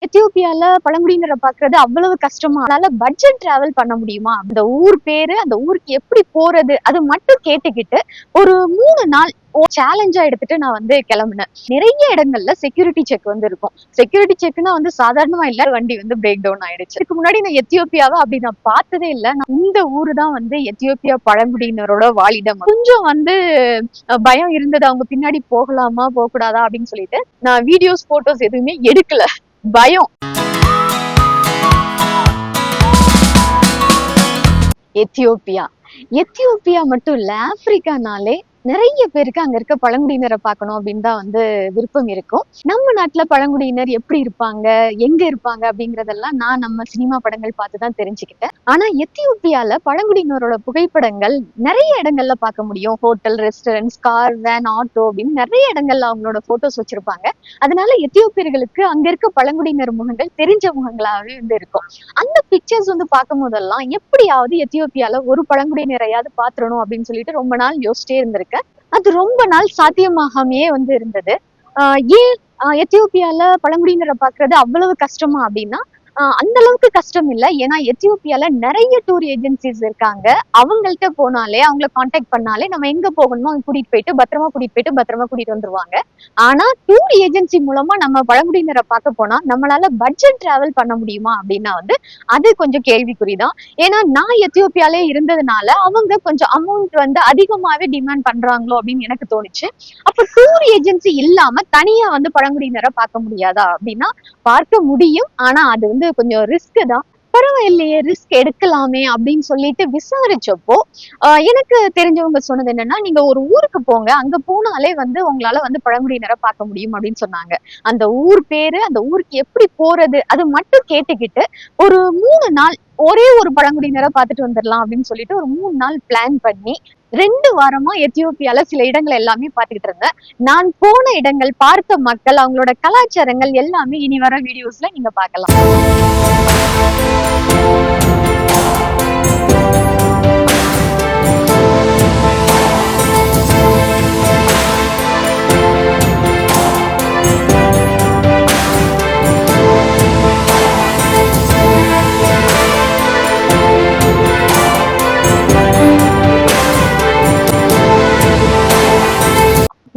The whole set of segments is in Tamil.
எத்தியோப்பியால பழங்குடியினரை பாக்குறது அவ்வளவு கஷ்டமா? அதனால பட்ஜெட் டிராவல் பண்ண முடியுமா? அந்த ஊர் பேரு, அந்த ஊருக்கு எப்படி போறது, அது மட்டும் கேட்டுக்கிட்டு ஒரு 3 நாள் சேலஞ்சா எடுத்துட்டு நான் கிளம்புனேன். நிறைய இடங்கள்ல செக்யூரிட்டி செக் இருக்கும். செக்யூரிட்டி செக்னா சாதாரணமா இல்ல. வண்டி பிரேக் டவுன் ஆயிடுச்சு. இதுக்கு முன்னாடி நான் எத்தியோப்பியாவை அப்படி நான் பார்த்ததே இல்ல. இந்த ஊரு தான் எத்தியோப்பியா பழங்குடியினரோட வாழிடம். கொஞ்சம் பயம் இருந்தது. அவங்க பின்னாடி போகலாமா போக கூடாதா அப்படின்னு சொல்லிட்டு நான் வீடியோஸ் போட்டோஸ் எதுவுமே எடுக்கல. பயம். எத்தியோப்பியா எத்தியோப்பியா மட்டும் இல்ல, ஆப்பிரிக்கானாலே நிறைய பேருக்கு அங்க இருக்க பழங்குடியினரை பார்க்கணும் அப்படின்னு தான் விருப்பம் இருக்கும். நம்ம நாட்டுல பழங்குடியினர் எப்படி இருப்பாங்க, எங்க இருப்பாங்க அப்படிங்கறதெல்லாம் நான் நம்ம சினிமா படங்கள் பார்த்துதான் தெரிஞ்சுக்கிட்டேன். ஆனா எத்தியோப்பியால பழங்குடியினரோட புகைப்படங்கள் நிறைய இடங்கள்ல பார்க்க முடியும். Hotel, restaurants, car, van, auto அப்படின்னு நிறைய இடங்கள்ல அவங்களோட போட்டோஸ் வச்சிருப்பாங்க. அதனால எத்தியோப்பியர்களுக்கு அங்க இருக்க பழங்குடியினர் முகங்கள் தெரிஞ்ச முகங்களாவே இருக்கும். அந்த பிக்சர்ஸ் பார்க்கும் போதெல்லாம் எப்படியாவது எத்தியோப்பியால ஒரு பழங்குடியினரையாவது பாத்துறணும் அப்படின்னு சொல்லிட்டு ரொம்ப நாள் யோசிச்சிட்டே இருந்திருக்கேன். அது ரொம்ப நாள் சாத்தியமாகாமையே இருந்தது. ஏன் எத்தியோப்பியால பழங்குடியினரை பாக்குறது அவ்வளவு கஷ்டமா அப்படின்னா, அந்த அளவுக்கு கஷ்டம் இல்ல. ஏன்னா எத்தியோப்பியால நிறைய டூர் ஏஜென்சிஸ் இருக்காங்க. அவங்கள்ட்ட போனாலே, அவங்கள கான்டாக்ட் பண்ணாலே நம்ம எங்க போகணுமோ அங்க கூட்டிட்டு போயிட்டு பத்திரமா கூட்டிட்டு வந்துருவாங்க. ஆனா டூர் ஏஜென்சி மூலமா நம்ம பழங்குடியினரை பார்க்க போனா நம்மளால பட்ஜெட் டிராவல் பண்ண முடியுமா அப்படின்னா அது கொஞ்சம் கேள்விக்குறிதான். ஏன்னா நான் எத்தியோப்பியாலே இருந்ததுனால அவங்க கொஞ்சம் அமௌண்ட் அதிகமாவே டிமாண்ட் பண்றாங்களோ அப்படின்னு எனக்கு தோணுச்சு. அப்ப டூர் ஏஜென்சி இல்லாம தனியா பழங்குடியினரை பார்க்க முடியாதா அப்படின்னா பார்க்க முடியும். ஆனா அது கொஞ்சம் ரிஸ்க் தான். பரவாயில்லையே, ரிஸ்க் எடுக்கலாமே அப்படின்னு சொல்லிட்டு விசாரிச்சப்போ எனக்கு தெரிஞ்சவங்க சொன்னது என்னன்னா, நீங்க ஒரு ஊருக்கு போங்க, அங்க போனாலே உங்களால பழங்குடியினரை பார்க்க முடியும் அப்படின்னு சொன்னாங்க. அந்த ஊர் பேரு, அந்த ஊருக்கு எப்படி போறது, அது மட்டும் கேட்டுக்கிட்டு ஒரு 3 நாள் ஒரே ஒரு பழங்குடியினரை பார்த்துட்டு வந்துடலாம் அப்படின்னு சொல்லிட்டு ஒரு 3 நாள் பிளான் பண்ணி 2 வாரமா எத்தியோப்பியால சில இடங்கள் எல்லாமே பார்த்துக்கிட்டு இருந்தேன். நான் போன இடங்கள், பார்த்த மக்கள், அவங்களோட கலாச்சாரங்கள் எல்லாமே இனி வர வீடியோஸ்ல நீங்க பார்க்கலாம்.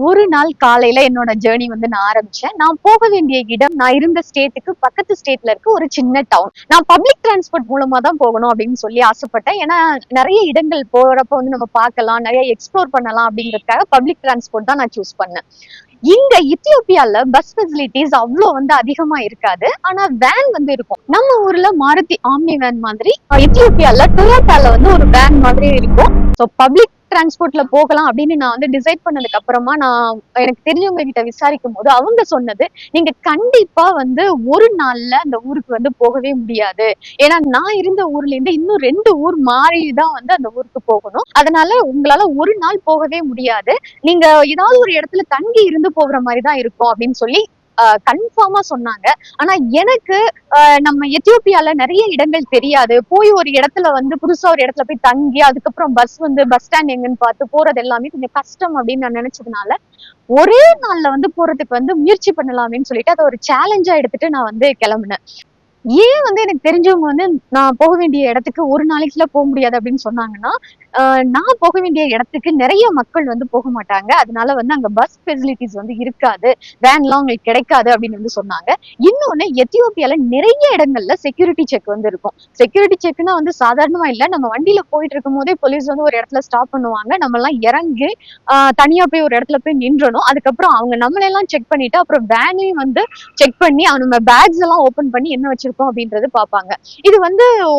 ஒரு நாள் காலையில என்னோட ஜேர்னி நான் ஆரம்பிச்சேன். நான் போக வேண்டிய இடம், நான் இருந்த ஸ்டேட்டுக்கு பக்கத்து ஸ்டேட்ல இருக்க ஒரு சின்ன டவுன். நான் பப்ளிக் டிரான்ஸ்போர்ட் மூலமா தான் போகணும் அப்படின்னு சொல்லி ஆசைப்பட்டேன். ஏன்னா நிறைய இடங்கள் போறப்ப நம்ம பார்க்கலாம், நிறைய எக்ஸ்ப்ளோர் பண்ணலாம் அப்படிங்கிறதுக்காக பப்ளிக் டிரான்ஸ்போர்ட் தான் நான் சூஸ் பண்ணேன். இங்க எத்தியோப்பியால பஸ் ஃபெசிலிட்டிஸ் அவ்வளோ அதிகமா இருக்காது. ஆனா வேன் இருக்கும். நம்ம ஊர்ல மாருதி ஆம்னி வேன் மாதிரி எத்தியோப்பியால டொயோட்டால ஒரு வேன் மாதிரி இருக்கும். ஸோ பப்ளிக் டிரான்ஸ்போர்ட்ல போகலாம் அப்படின்னு நான் டிசைட் பண்ணதுக்கு அப்புறமா நான் எனக்கு தெரிஞ்சவங்க கிட்ட விசாரிக்கும் போது அவங்க சொன்னது, நீங்க கண்டிப்பா ஒரு நாள்ல அந்த ஊருக்கு போகவே முடியாது. ஏன்னா நான் இருந்த ஊர்ல இருந்து இன்னும் 2 ஊர் மாறிதான் அந்த ஊருக்கு போகணும். அதனால உங்களால ஒரு நாள் போகவே முடியாது. நீங்க ஏதாவது ஒரு இடத்துல தங்கி இருந்து போகிற மாதிரிதான் இருக்கும் அப்படின்னு சொல்லி கன்ஃபார்மா சொன்னாங்க. ஆனா எனக்கு நம்ம எத்தியோப்பியால நிறைய இடங்கள் தெரியாது. போய் ஒரு இடத்துல புதுசா ஒரு இடத்துல போய் தங்கி அதுக்கப்புறம் பஸ் ஸ்டாண்ட் எங்கன்னு பார்த்து போறது எல்லாமே கொஞ்சம் கஷ்டம் அப்படின்னு நான் நினைச்சதுனால ஒரே நாள்ல போறதுக்கு முயற்சி பண்ணலாமேன்னு சொல்லிட்டு அதை ஒரு சேலஞ்சா எடுத்துட்டு நான் கிளம்புனேன். ஏன் எனக்கு தெரிஞ்சவங்க நான் போக வேண்டிய இடத்துக்கு ஒரு நாளைக்குள்ள போக முடியாது அப்படின்னு சொன்னாங்கன்னா, நான் போக வேண்டிய இடத்துக்கு நிறைய மக்கள் போக மாட்டாங்க. அதனால அங்க பஸ் ஃபெசிலிட்டிஸ் இருக்காது, வேன்லாம் உங்களுக்கு கிடைக்காது அப்படின்னு சொன்னாங்க. இன்னொன்னு எத்தியோப்பியால நிறைய இடங்கள்ல செக்யூரிட்டி செக் இருக்கும். செக்யூரிட்டி செக்னா சாதாரணமா இல்ல. நம்ம வண்டியில போயிட்டு இருக்கும் போதே போலீஸ் ஒரு இடத்துல ஸ்டாப் பண்ணுவாங்க. நம்ம எல்லாம் இறங்கி தனியா போய் ஒரு இடத்துல போய் நின்றணும். அதுக்கப்புறம் அவங்க நம்மளெல்லாம் செக் பண்ணிட்டு அப்புறம் வேனையும் செக் பண்ணி நம்ம பேக்ஸ் எல்லாம் ஓபன் பண்ணி என்ன வச்சிருக்கோம் அப்படின்றது பாப்பாங்க. இது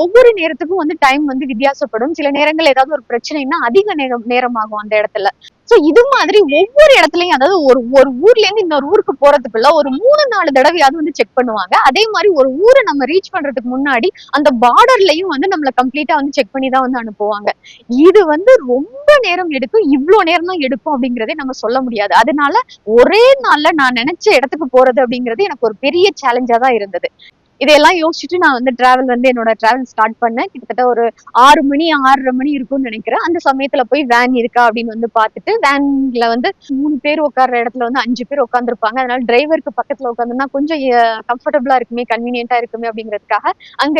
ஒவ்வொரு நேரத்துக்கும் டைம் வித்தியாசப்படும். சில நேரங்கள் ஏதாவது ஒரு பிரச்சனைனா அதிக நேரம் ஆகும் அந்த இடத்துல. சோ இது மாதிரி ஒவ்வொரு இடத்துலயும், அதாவது ஒரு ஊர்ல இருந்து இன்னொரு ஊருக்கு போறதுக்குள்ள ஒரு 3-4 தடவையாவது செக் பண்ணுவாங்க. அதே மாதிரி ஒரு ஊரை நம்ம ரீச் பண்றதுக்கு முன்னாடி அந்த பார்டர்லயும் நம்மள கம்ப்ளீட்டா செக் பண்ணி தான் அனுப்புவாங்க. இது ரொம்ப நேரம் எடுக்கும். இவ்வளவு நேரம் தான் எடுக்கும் அப்படிங்கறதே நம்ம சொல்ல முடியாது. அதனால ஒரே நாள்ல நான் நினைச்ச இடத்துக்கு போறது அப்படிங்கிறது எனக்கு ஒரு பெரிய சேலஞ்சா தான் இருந்தது. இதையெல்லாம் யோசிச்சுட்டு நான் வந்து என்னோட டிராவல் ஸ்டார்ட் பண்ணேன். கிட்டத்தட்ட ஒரு 6 மணி 6:30 மணி இருக்கும்னு நினைக்கிறேன். அந்த சமயத்துல போய் வேன் இருக்கா அப்படின்னு வந்து பார்த்துட்டு, வேன்ல வந்து 3 பேர் உட்கார்ற இடத்துல வந்து 5 பேர் உட்கார்ந்துருப்பாங்க. அதனால டிரைவருக்கு பக்கத்துல உட்கார்ந்தோம்னா கொஞ்சம் கம்ஃபர்டபிளா இருக்குமே, கன்வீனியன்ட்டா இருக்குமே அப்படிங்கிறதுக்காக அங்க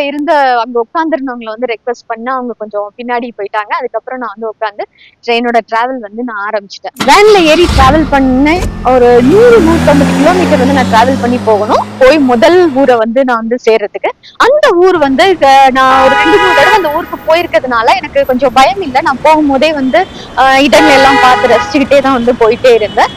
உட்கார்ந்திருந்தவங்கள வந்து ரெக்வெஸ்ட் பண்ணா அவங்க கொஞ்சம் பின்னாடி போயிட்டாங்க. அதுக்கப்புறம் நான் வந்து உட்கார்ந்து ட்ரெயினோட டிராவல் வந்து நான் ஆரம்பிச்சிட்டேன். வேன்ல ஏறி டிராவல் பண்ணேன். ஒரு 100-150 கிலோமீட்டர் வந்து நான் டிராவல் பண்ணி போகணும். போய் முதல் ஊரை வந்து நான் வந்து சேர்றதுக்கு. அந்த ஊர் வந்து நான் ஒரு 2-3 தடவை அந்த ஊருக்கு போயிருக்கிறதுனால எனக்கு கொஞ்சம் பயம் இல்லை. நான் போகும்போதே வந்து இடங்கள் எல்லாம் பார்த்து ரசிச்சுக்கிட்டே தான் வந்து போயிட்டே இருந்தேன்.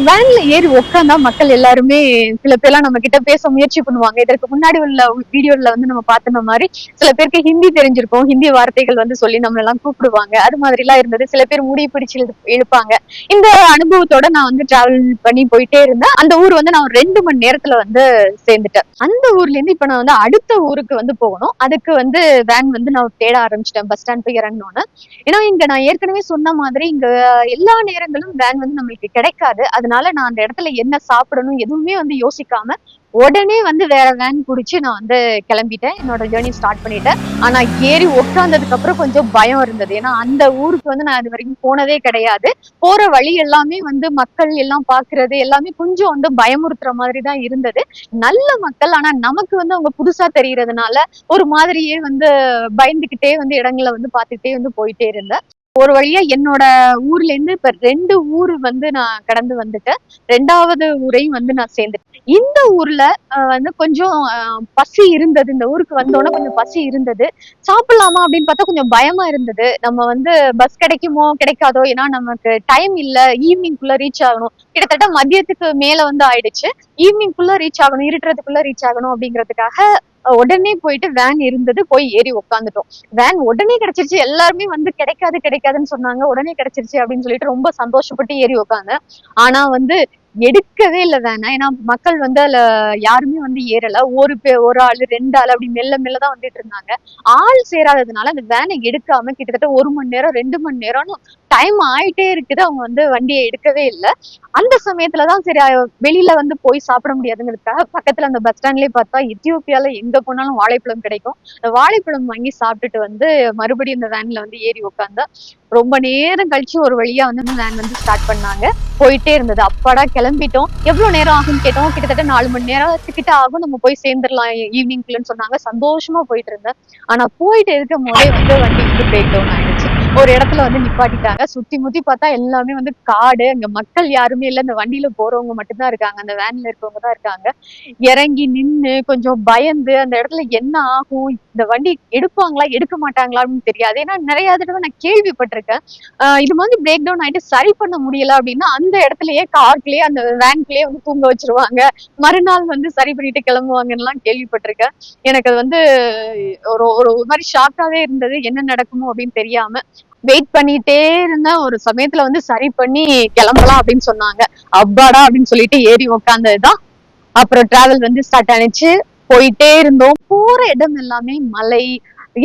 வேன்ல ஏறி உட்காந்தா மக்கள் எல்லாருமே சில பேர்லாம் நம்ம கிட்ட பேச முயற்சி பண்ணுவாங்க. இதற்கு முன்னாடி உள்ள வீடியோல வந்து நம்ம பார்த்த மாதிரி சில பேருக்கு ஹிந்தி தெரிஞ்சிருக்கும். ஹிந்தி வார்த்தைகள் வந்து சொல்லி நம்ம எல்லாம் கூப்பிடுவாங்க. அது மாதிரி எல்லாம் இருந்தது. சில பேர் முடி பிடிச்சு இழுப்பாங்க. இந்த அனுபவத்தோட நான் வந்து டிராவல் பண்ணி போயிட்டே இருந்தேன். அந்த ஊர் வந்து நான் ஒரு 2 மணி நேரத்துல வந்து சேர்ந்துட்டேன். அந்த ஊர்ல இருந்து இப்ப நான் வந்து அடுத்த ஊருக்கு வந்து போகணும். அதுக்கு வந்து வேன் வந்து நான் தேட ஆரம்பிச்சிட்டேன். பஸ் ஸ்டாண்ட் போய் இறங்கணும்னு. ஏன்னா இங்க நான் ஏற்கனவே சொன்ன மாதிரி இங்க எல்லா நேரங்களும் வேன் வந்து நம்மளுக்கு கிடைக்காது. அதனால நான் அந்த இடத்துல என்ன சாப்பிடணும் எதுவுமே வந்து யோசிக்காம உடனே வந்து வேற வேன் புடிச்சு நான் வந்து கிளம்பிட்டேன். என்னோட ஜேர்னி ஸ்டார்ட் பண்ணிட்டேன். ஆனா ஏறி உட்கார்ந்ததுக்கு அப்புறம் கொஞ்சம் பயம் இருந்தது. ஏன்னா அந்த ஊருக்கு வந்து நான் இது வரைக்கும் போனதே கிடையாது. போற வழி எல்லாமே வந்து மக்கள் எல்லாம் பாக்குறது எல்லாமே கொஞ்சம் வந்து பயமுறுத்துற மாதிரி தான் இருந்தது. நல்ல மக்கள், ஆனா நமக்கு வந்து அவங்க புதுசா தெரியறதுனால ஒரு மாதிரியே வந்து பயந்துகிட்டே வந்து இடங்களை வந்து பார்த்துக்கிட்டே வந்து போயிட்டே இருந்தேன். ஒரு வழியா என்னோட ஊர்ல இருந்து இப்ப 2 ஊர் வந்து நான் கடந்து வந்துட்டேன். 2வது ஊரையும் வந்து நான் சேர்ந்துட்டேன். இந்த ஊர்ல வந்து கொஞ்சம் பசி இருந்தது. இந்த ஊருக்கு வந்தோடனே கொஞ்சம் பசி இருந்தது. சாப்பிடலாமா அப்படின்னு பார்த்தா கொஞ்சம் பயமா இருந்தது. நம்ம வந்து பஸ் கிடைக்குமோ கிடைக்காதோ, ஏன்னா நமக்கு டைம் இல்ல. ஈவினிங் குள்ள ரீச் ஆகணும். கிட்டத்தட்ட மதியத்துக்கு மேல வந்து ஆயிடுச்சு. ஈவினிங் குள்ள ரீச் ஆகணும், இருட்டுறதுக்குள்ள ரீச் ஆகணும் அப்படிங்கிறதுக்காக உடனே போயிட்டு வேன் இருந்தது, போய் ஏறி உட்காந்துட்டோம். வேன் உடனே கிடைச்சிருச்சு. எல்லாருமே வந்து கிடைக்காது கிடைக்காதுன்னு சொன்னாங்க. உடனே கிடைச்சிருச்சு அப்படின்னு சொல்லிட்டு ரொம்ப சந்தோஷப்பட்டு ஏறி உட்காந்தேன். ஆனா வந்து எடுக்கவே இல்லை வேணா. ஏன்னா மக்கள் வந்து அதுல யாருமே வந்து ஏறல. ஒரு ஆளு 2 ஆளு அப்படி மெல்ல மெல்லதான் வந்துட்டு இருந்தாங்க. ஆள் சேராததுனால அந்த வேனை எடுக்காம கிட்டத்தட்ட 1 மணி நேரம் 2 மணி நேரம் டைம் ஆயிட்டே இருக்குது. அவங்க வந்து வண்டியை எடுக்கவே இல்லை. அந்த சமயத்துலதான் சரி வெளியில வந்து போய் சாப்பிட முடியாதுங்கிறதுக்காக பக்கத்துல அந்த பஸ் ஸ்டாண்ட்லயே பார்த்தா எத்தியோப்பியால எங்க போனாலும் வாழைப்பழம் கிடைக்கும். அந்த வாழைப்பழம் வாங்கி சாப்பிட்டுட்டு வந்து மறுபடியும் இந்த வேன்ல வந்து ஏறி உட்காந்தா ரொம்ப நேரம் கழிச்சு ஒரு வழியா வந்து வேன் வந்து ஸ்டார்ட் பண்ணாங்க. போயிட்டே இருந்தது. அப்பாடா கிளம்பிட்டோம். எவ்வளவு நேரம் ஆகும்னு கேட்டோம். கிட்டத்தட்ட 4 மணி நேரத்துக்கிட்ட ஆகும், நம்ம போய் சேர்ந்துடலாம் ஈவினிங்குள்ளன்னு சொன்னாங்க. சந்தோஷமா போயிட்டு இருந்தேன். ஆனா போயிட்டு இருக்கும் போதே வந்து வண்டி வந்து பிரேக் டவுன் ஆயிடுச்சு. ஒரு இடத்துல வந்து நிப்பாட்டிட்டாங்க. சுத்தி முத்தி பார்த்தா எல்லாமே வந்து காடு. அங்க மக்கள் யாருமே இல்ல. இந்த வண்டியில போறவங்க மட்டும்தான் இருக்காங்க. அந்த வேன்ல இருக்கவங்க தான் இருக்காங்க. இறங்கி நின்னு கொஞ்சம் பயந்து அந்த இடத்துல என்ன ஆகும், இந்த வண்டி எடுப்பாங்களா எடுக்க மாட்டாங்களா அப்படின்னு தெரியாது. ஏன்னா நிறைய தடவை நான் கேள்விப்பட்டிருக்கேன். இது மாதிரி பிரேக் டவுன் ஆயிட்டு சரி பண்ண முடியல அப்படின்னா அந்த இடத்துலயே கார்க்குள்ளேயே அந்த வேன்குள்ளேயே வந்து தூங்க வச்சிருவாங்க. மறுநாள் வந்து சரி பண்ணிட்டு கிளம்புவாங்கன்னு எல்லாம் கேள்விப்பட்டிருக்கேன். எனக்கு அது வந்து ஒரு ஒரு மாதிரி ஷாக்காவே இருந்தது. என்ன நடக்குமோ அப்படின்னு தெரியாம வெயிட் பண்ணிட்டே இருந்த ஒரு சமயத்துல வந்து சரி பண்ணி கிளம்பலாம் அப்படின்னு சொன்னாங்க. அப்பாடா அப்படின்னு சொல்லிட்டு ஏறி உக்காந்ததுதான். அப்புறம் டிராவல் வந்து ஸ்டார்ட் ஆனிச்சு. போயிட்டே இருந்தோம். போற இடம் எல்லாமே மலை.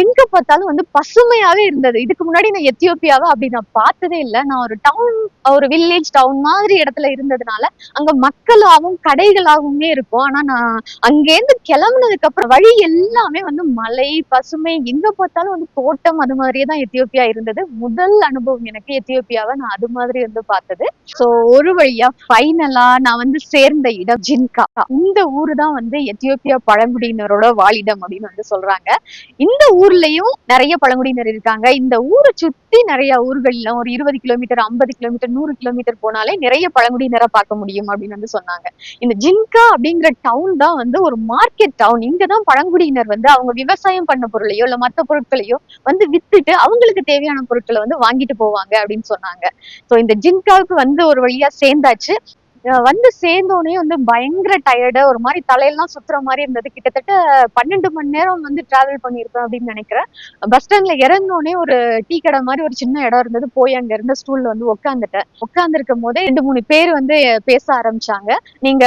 எங்க பார்த்தாலும் வந்து பசுமையாவே இருந்தது. இதுக்கு முன்னாடி நான் எத்தியோப்பியாவை அப்படி நான் பார்த்ததே இல்லை. நான் ஒரு டவுன், ஒரு வில்லேஜ் டவுன் மாதிரி இடத்துல இருந்ததுனால அங்க மக்களாகவும் கடைகளாகவுமே இருக்கும். ஆனா நான் அங்கேருந்து கிளம்புனதுக்கு அப்புறம் வழி எல்லாமே வந்து மலை, பசுமை, எங்க பார்த்தாலும் வந்து தோட்டம். அது மாதிரியே தான் எத்தியோப்பியா இருந்தது. முதல் அனுபவம் எனக்கு எத்தியோப்பியாவை நான் அது மாதிரி வந்து பார்த்தது. சோ ஒரு வழியா ஃபைனலா நான் வந்து சேர்ந்த இடம் ஜின்கா. இந்த ஊரு தான் வந்து எத்தியோப்பியா பழங்குடியினரோட வாழிடம் அப்படின்னு வந்து சொல்றாங்க. இந்த ஊர்லயும் நிறைய பழங்குடியினர் இருக்காங்க. இந்த ஊரை சுத்தி நிறைய ஊர்கள்ல ஒரு 20 கிலோமீட்டர், 50 கிலோமீட்டர், 100 கிலோமீட்டர் போனாலே நிறைய பழங்குடியினரை பார்க்க முடியும் அப்படின்னு வந்து சொன்னாங்க. இந்த ஜின்கா அப்படிங்கிற டவுன் தான் வந்து ஒரு மார்க்கெட் டவுன். இங்கதான் பழங்குடியினர் வந்து அவங்க விவசாயம் பண்ண பொருளையோ இல்ல மத்த பொருட்களையோ வந்து வித்துட்டு அவங்களுக்கு தேவையான பொருட்களை வந்து வாங்கிட்டு போவாங்க அப்படின்னு சொன்னாங்க. சோ இந்த ஜின்காவுக்கு வந்து ஒரு வழியா சேர்ந்தாச்சு. வந்து சேர்ந்தோடனே வந்து பயங்கர டயர்டு, ஒரு மாதிரி தலையெல்லாம் சுத்துற மாதிரி இருந்தது. கிட்டத்தட்ட 12 மணி நேரம் வந்து டிராவல் பண்ணியிருப்பேன் அப்படின்னு நினைக்கிறேன். பஸ் ஸ்டாண்ட்ல இறங்கினோடனே ஒரு டீ கடை மாதிரி ஒரு சின்ன இடம் இருந்தது. போய் அங்க இருந்த ஸ்டூல்ல வந்து உட்காந்துட்டேன். உட்கார்ந்துருக்கும் போதே 2-3 பேர் வந்து பேச ஆரம்பிச்சாங்க. நீங்க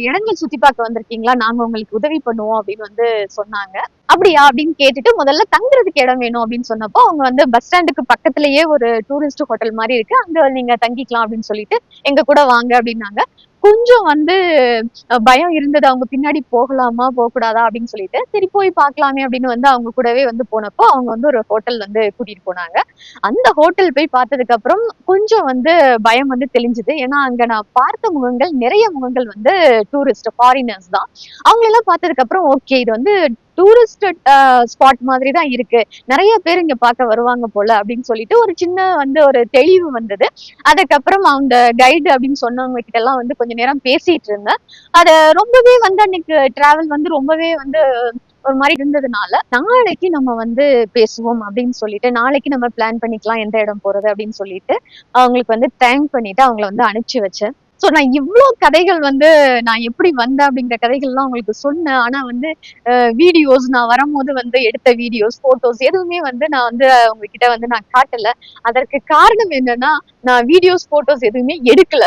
இடங்கள் சுத்தி பார்க்க வந்திருக்கீங்களா, நாங்க உங்களுக்கு உதவி பண்ணுவோம் அப்படின்னு வந்து சொன்னாங்க. அப்படியா அப்படின்னு கேட்டுட்டு முதல்ல தங்குறதுக்கு இடம் வேணும் அப்படின்னு சொன்னப்போ அவங்க வந்து பஸ் ஸ்டாண்டுக்கு பக்கத்துலயே ஒரு டூரிஸ்ட் ஹோட்டல் மாதிரி இருக்கு, அங்க நீங்க தங்கிக்கலாம் அப்படின்னு சொல்லிட்டு எங்க கூட வாங்க அப்படின்னாங்க. கொஞ்சம் வந்து பயம் இருந்தது. அவங்க பின்னாடி போகலாமா போகக்கூடாதா அப்படின்னு சொல்லிட்டு சரி போய் பார்க்கலாமே அப்படின்னு வந்து அவங்க கூடவே வந்து போனப்போ அவங்க வந்து ஒரு ஹோட்டல் வந்து கூட்டிட்டு போனாங்க. அந்த ஹோட்டல் போய் பார்த்ததுக்கு அப்புறம் கொஞ்சம் வந்து பயம் வந்து தெளிஞ்சுது. ஏன்னா அங்க நான் பார்த்த முகங்கள் நிறைய முகங்கள் வந்து டூரிஸ்ட் ஃபாரினர்ஸ் தான். அவங்களெல்லாம் பார்த்ததுக்கு அப்புறம் ஓகே இது வந்து டூரிஸ்ட் ஸ்பாட் மாதிரி தான் இருக்கு. நிறைய பேர் இங்க பார்க்க வருவாங்க போல அப்படின்னு சொல்லிட்டு ஒரு சின்ன வந்து ஒரு தெளிவு வந்தது. அதுக்கப்புறம் அந்த கைடு அப்படின்னு சொன்னவங்க கிட்ட எல்லாம் வந்து கொஞ்ச நேரம் பேசிட்டு இருந்தேன். அத ரொம்பவே வந்து அன்னைக்கு டிராவல் வந்து ரொம்பவே வந்து ஒரு மாதிரி இருந்ததுனால நாளைக்கு நம்ம வந்து பேசுவோம் அப்படின்னு சொல்லிட்டு நாளைக்கு நம்ம பிளான் பண்ணிக்கலாம் எந்த இடம் போறது அப்படின்னு சொல்லிட்டு அவங்களுக்கு வந்து தேங்க் பண்ணிட்டு அவங்கள வந்து அனுப்பிச்சு வச்சேன். சோ நான் இவ்வளவு கதைகள் வந்து நான் எப்படி வந்தேன் அப்படிங்கிற கதைகள்லாம் உங்களுக்கு சொன்னேன். ஆனா வந்து வீடியோஸ் நான் வரும்போது வந்து எடுத்த வீடியோஸ் போட்டோஸ் எதுவுமே வந்து நான் வந்து உங்ககிட்ட வந்து நான் காட்டல. அதற்கு காரணம் என்னன்னா நான் வீடியோஸ் போட்டோஸ் எதுவுமே எடுக்கல.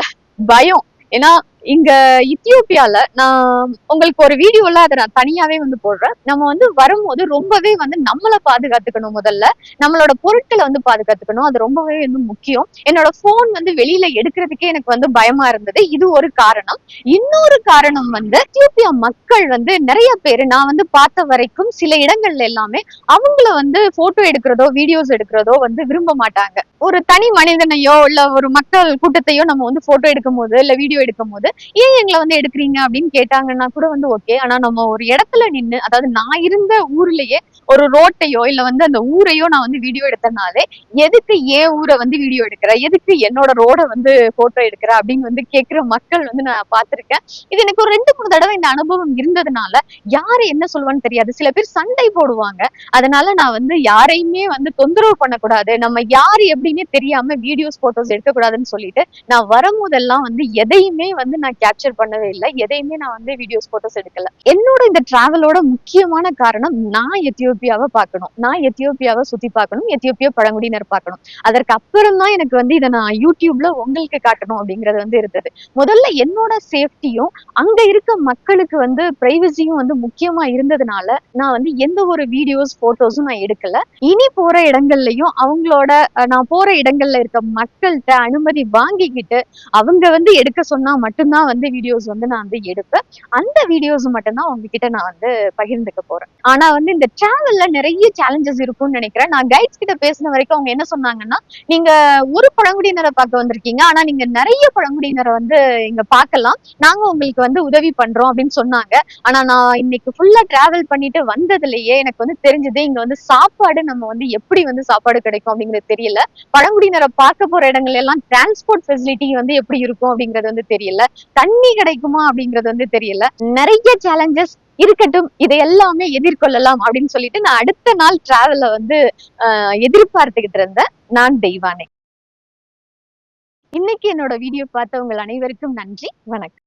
பயம். ஏன்னா இங்க இத்தியோப்பியால நான் உங்களுக்கு ஒரு வீடியோல அதை நான் தனியாவே வந்து போடுறேன். நம்ம வந்து வரும்போது ரொம்பவே வந்து நம்மளை பாதுகாத்துக்கணும். முதல்ல நம்மளோட பொருட்களை வந்து பாதுகாத்துக்கணும். அது ரொம்பவே வந்து முக்கியம். என்னோட போன் வந்து வெளியில எடுக்கிறதுக்கே எனக்கு வந்து பயமா இருந்தது. இது ஒரு காரணம். இன்னொரு காரணம் வந்து இத்தியோப்பியா மக்கள் வந்து நிறைய பேரு நான் வந்து பார்த்த வரைக்கும் சில இடங்கள்ல எல்லாமே அவங்கள வந்து போட்டோ எடுக்கிறதோ வீடியோஸ் எடுக்கிறதோ வந்து விரும்ப மாட்டாங்க. ஒரு தனி மனிதனையோ இல்ல ஒரு மக்கள் கூட்டத்தையோ நம்ம வந்து போட்டோ எடுக்கும் போது இல்ல வீடியோ எடுக்கும் போது ஏன் எங்களை வந்து எடுக்கிறீங்க அப்படின்னு கேட்டாங்கன்னா கூட வந்து ஓகே. ஆனா நம்ம ஒரு இடத்துல நின்னு அதாவது நான் இருந்த ஊர்லயே ஒரு ரோட்டையோ இல்ல வந்து அந்த ஊரையோ நான் வந்து வீடியோ எடுத்தனாலே எதுக்கு ஏன் ஊரை வந்து வீடியோ எடுக்கிற எதுக்கு என்னோட ரோட வந்து போட்டோ எடுக்கிற அப்படின்னு வந்து கேட்கிற மக்கள் வந்து நான் பார்த்திருக்கேன். இது எனக்கு ஒரு 2-3 தடவை இந்த அனுபவம் இருந்ததுனால யாரு என்ன சொல்லுவான்னு தெரியாது. சில பேர் சண்டை போடுவாங்க. அதனால நான் வந்து யாரையுமே வந்து தொந்தரவு பண்ணக்கூடாது. நம்ம யாரு எப்படின்னே தெரியாம வீடியோஸ் போட்டோஸ் எடுக்கக்கூடாதுன்னு சொல்லிட்டு நான் வரும்போதெல்லாம் வந்து எதையுமே வந்து நான் கேப்சர் பண்ணவே இல்லை. எதையுமே நான் வந்து வீடியோஸ் போட்டோஸ் எடுக்கல. என்னோட இந்த டிராவலோட முக்கியமான காரணம் நான் எத்தியோப்பியாவை பார்க்கணும். நான் எத்தியோப்பியாவை சுத்தி பார்க்கணும். எத்தியோப்பியா பழங்குடியினர் பார்க்கணும். அதற்கு அப்புறம் தான் எனக்கு வந்து இதை நான் யூடியூப்ல உங்களுக்கு காட்டணும் அப்படிங்கறது வந்து இருந்தது. முதல்ல என்னோட சேஃப்டியும் அங்க இருக்க மக்களுக்கு வந்து பிரைவசியும் வந்து முக்கியமா இருந்ததுனால நான் வந்து எந்த ஒரு வீடியோஸ் போட்டோஸும் நான் எடுக்கல. இனி போற இடங்கள்லயும் அவங்களோட நான் போற இடங்கள்ல இருக்க மக்கள்கிட்ட அனுமதி வாங்கிக்கிட்டு அவங்க வந்து எடுக்க சொன்னா மட்டும்தான் வந்து வீடியோஸ் வந்து நான் வந்து எடுப்பேன். அந்த வீடியோஸ் மட்டும்தான் உங்ககிட்ட நான் வந்து பகிர்ந்துக்க போறேன். ஆனா வந்து இந்த டிராவல்ல நிறைய சேலஞ்சஸ் இருக்கும்னு நினைக்கிறேன். நான் கைட்ஸ் கிட்ட பேசின வரைக்கும் அவங்க என்ன சொன்னாங்கன்னா நீங்க ஒரு பழங்குடியினரை பார்க்க வந்திருக்கீங்க. ஆனா நீங்க நிறைய பழங்குடியினரை வந்து இங்க பார்க்கலாம். நாங்க உங்களுக்கு வந்து உதவி பண்றோம் அப்படின்னு சொன்னாங்க. ஆனா நான் இன்னைக்கு ஃபுல்லா டிராவல் பண்ணிட்டு வந்ததுலயே எனக்கு வந்து தெரிஞ்சது இங்க வந்து சாப்பாடு நம்ம வந்து எப்படி வந்து சாப்பாடு கிடைக்கும் அப்படிங்கிறது தெரியல. பழங்குடியினரை பார்க்க போற இடங்கள் எல்லாம் டிரான்ஸ்போர்ட் ஃபெசிலிட்டி வந்து எப்படி இருக்கும் அப்படிங்கிறது வந்து தெரியல. தண்ணி கிடைக்குமா அப்படிங்கிறது வந்து தெரியல. நிறைய சேலஞ்சஸ் இருக்கட்டும். இதை எல்லாமே எதிர்கொள்ளலாம் அப்படின்னு சொல்லிட்டு நான் அடுத்த நாள் டிராவல வந்து எதிர்பார்த்துக்கிட்டு இருந்தேன். நான் தெய்வானை. இன்னைக்கு என்னோட வீடியோ பார்த்த உங்கள் அனைவருக்கும் நன்றி. வணக்கம்.